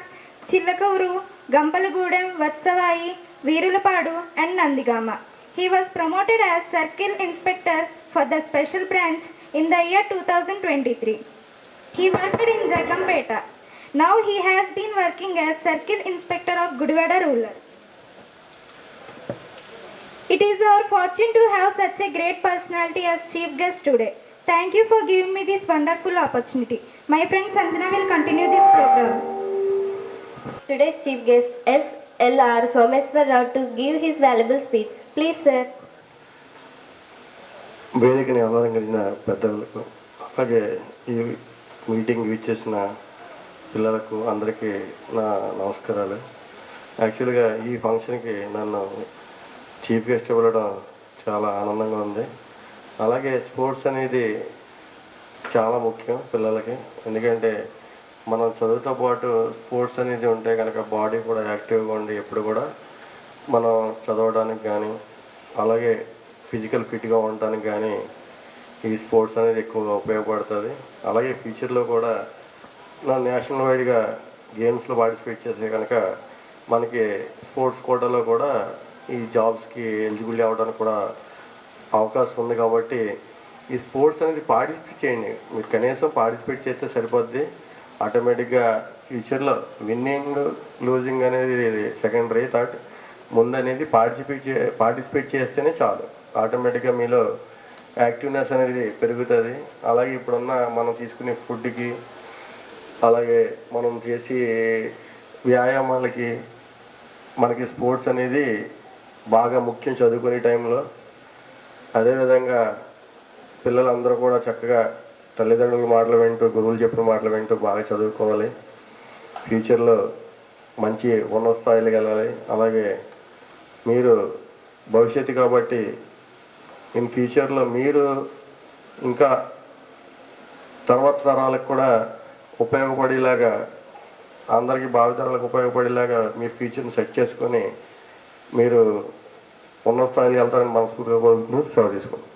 Chillakuru, Gampalagudem, Vatsavai, Virulapadu and Nandigama. He was promoted as Circle Inspector for the Special Branch in the year 2023. He worked in Jagampeta. Now he has been working as Circle Inspector of Gudivada Rural. It is our fortune to have such a great personality as chief guest today. Thank you for giving me this wonderful opportunity. My friend Sanjana will continue this program. Today's chief guest S.L.R. Someswar Rao to give his valuable speech. Please, sir. వేదికని అలంకరించిన పెద్దలకు అలాగే ఈ meeting ఇచ్చేసిన పిల్లలకు అందరికీ నా నమస్కారాలు. యాక్చువల్గా ఈ ఫంక్షన్కి నన్ను చీఫ్ గెస్ట్ ఇవ్వడం చాలా ఆనందంగా ఉంది. అలాగే స్పోర్ట్స్ అనేది చాలా ముఖ్యం పిల్లలకి. ఎందుకంటే మనం చదువుతో పాటు స్పోర్ట్స్ అనేది ఉంటే కనుక బాడీ కూడా యాక్టివ్గా ఉండి ఎప్పుడు కూడా మనం చదవడానికి కానీ అలాగే ఫిజికల్ ఫిట్గా ఉండడానికి కానీ ఈ స్పోర్ట్స్ అనేది ఎక్కువగా ఉపయోగపడుతుంది. అలాగే ఫ్యూచర్లో కూడా నా నేషనల్ వైడ్గా గేమ్స్లో పార్టిసిపేట్ చేస్తే కనుక మనకి స్పోర్ట్స్ కోటాలో కూడా ఈ జాబ్స్కి ఎలిజిబిలిటీ అవ్వడానికి కూడా అవకాశం ఉంది. కాబట్టి ఈ స్పోర్ట్స్ అనేది పార్టిసిపేట్ చేయండి. మీరు కనీసం పార్టిసిపేట్ చేస్తే సరిపోద్ది. ఆటోమేటిక్గా ఫ్యూచర్లో విన్నింగ్ లూజింగ్ అనేది సెకండరీ థాట్. ముందు అనేది పార్టిసిపేట్ చేస్తేనే చాలు. ఆటోమేటిక్గా మీలో యాక్టివ్నెస్ అనేది పెరుగుతుంది. అలాగే ఇప్పుడున్న మనం తీసుకునే ఫుడ్కి అలాగే మనం చేసే వ్యాయామాలకి మనకి స్పోర్ట్స్ అనేది బాగా ముఖ్యం చదువుకునే టైంలో. అదేవిధంగా పిల్లలందరూ కూడా చక్కగా తల్లిదండ్రుల మాటలు వింటూ గురువులు చెప్పిన మాటలు వింటూ బాగా చదువుకోవాలి. ఫ్యూచర్లో మంచి ఉన్నత స్థాయికి వెళ్ళాలి. అలాగే మీరు భవిష్యత్తు కాబట్టి ఇన్ ఫ్యూచర్లో మీరు ఇంకా తర్వాత తరాలకు కూడా ఉపయోగపడేలాగా అందరికీ భావితరాలకు ఉపయోగపడేలాగా మీ ఫ్యూచర్ని సెట్ చేసుకొని మీరు ఉన్నత స్థాయికి వెళ్తారని మనస్ఫూర్తిగా కోరుకుంటూ సెలవు తీసుకుంటాం.